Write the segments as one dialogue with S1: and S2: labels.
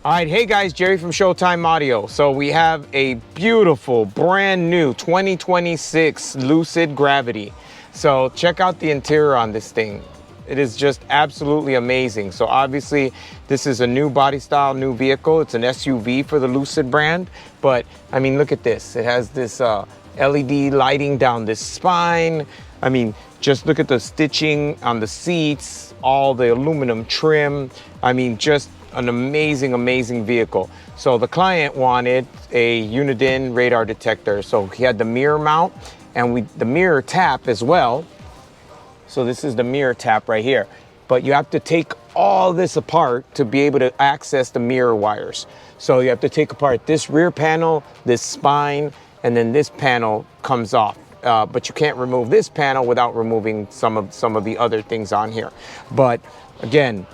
S1: All right, hey guys, Jerry from Showtime Audio. So we have a beautiful, brand new 2026 Lucid Gravity. So check out the interior on this thing. It is just absolutely amazing. So obviously this is a new body style, new vehicle. It's an SUV for the Lucid brand. But I mean, look at this. It has this LED lighting down this spine. I mean, just look at the stitching on the seats, all the aluminum trim. I mean, just an amazing, amazing vehicle. So the client wanted a Uniden radar detector. So he had the mirror mount and the mirror tap as well. So this is the mirror tap right here. But you have to take all this apart to be able to access the mirror wires. So you have to take apart this rear panel, this spine, and then this panel comes off. But you can't remove this panel without removing some of the other things on here. But again,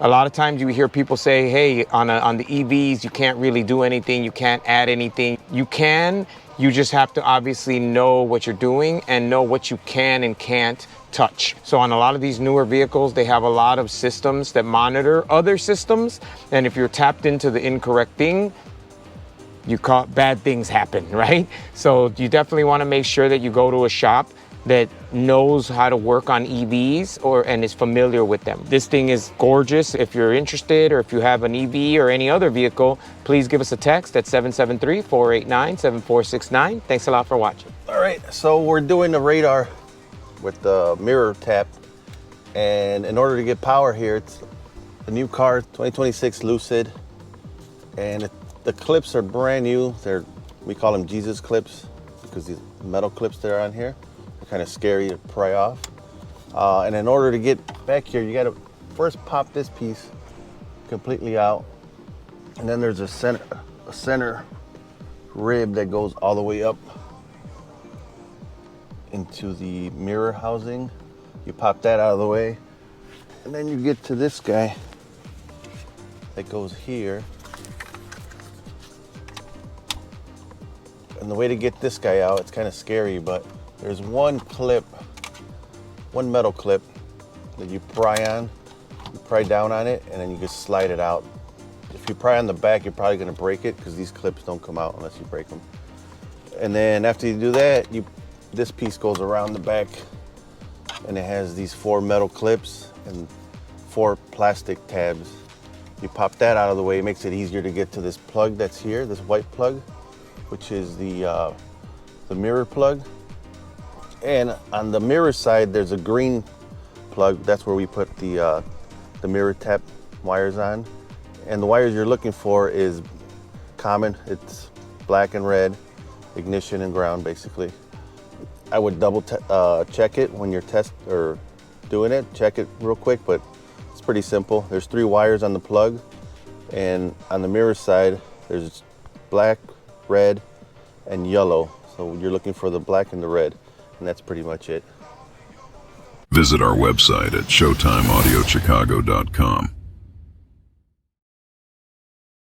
S1: a lot of times you hear people say, hey, on the EVs, you can't really do anything. You can't add anything. You can, you just have to obviously know what you're doing and know what you can and can't touch. So on a lot of these newer vehicles, they have a lot of systems that monitor other systems. And if you're tapped into the incorrect thing, bad things happen, right? So you definitely want to make sure that you go to a shop that knows how to work on EVs and is familiar with them. This thing is gorgeous. If you're interested or if you have an EV or any other vehicle, please give us a text at 773-489-7469. Thanks a lot for watching.
S2: All right, so we're doing the radar with the mirror tap. And in order to get power here, it's a new car, 2026 Lucid. And the clips are brand new. We call them Jesus clips because these metal clips that are on here, kind of scary to pry off. And in order to get back here, you got to first pop this piece completely out. And then there's a center rib that goes all the way up into the mirror housing. You pop that out of the way. And then you get to this guy that goes here. And the way to get this guy out, it's kind of scary, but there's one metal clip that you pry on. You pry down on it, and then you just slide it out. If you pry on the back, you're probably gonna break it because these clips don't come out unless you break them. And then after you do that, this piece goes around the back, and it has these 4 metal clips and 4 plastic tabs. You pop that out of the way, it makes it easier to get to this plug that's here, this white plug, which is the mirror plug. And on the mirror side, there's a green plug. That's where we put the mirror tap wires on. And the wires you're looking for is common. It's black and red, ignition and ground, basically. I would double check it when you're doing it. Check it real quick, but it's pretty simple. There's 3 wires on the plug, and on the mirror side, there's black, red, and yellow. So you're looking for the black and the red. And that's pretty much it.
S3: Visit our website at showtimeaudiochicago.com.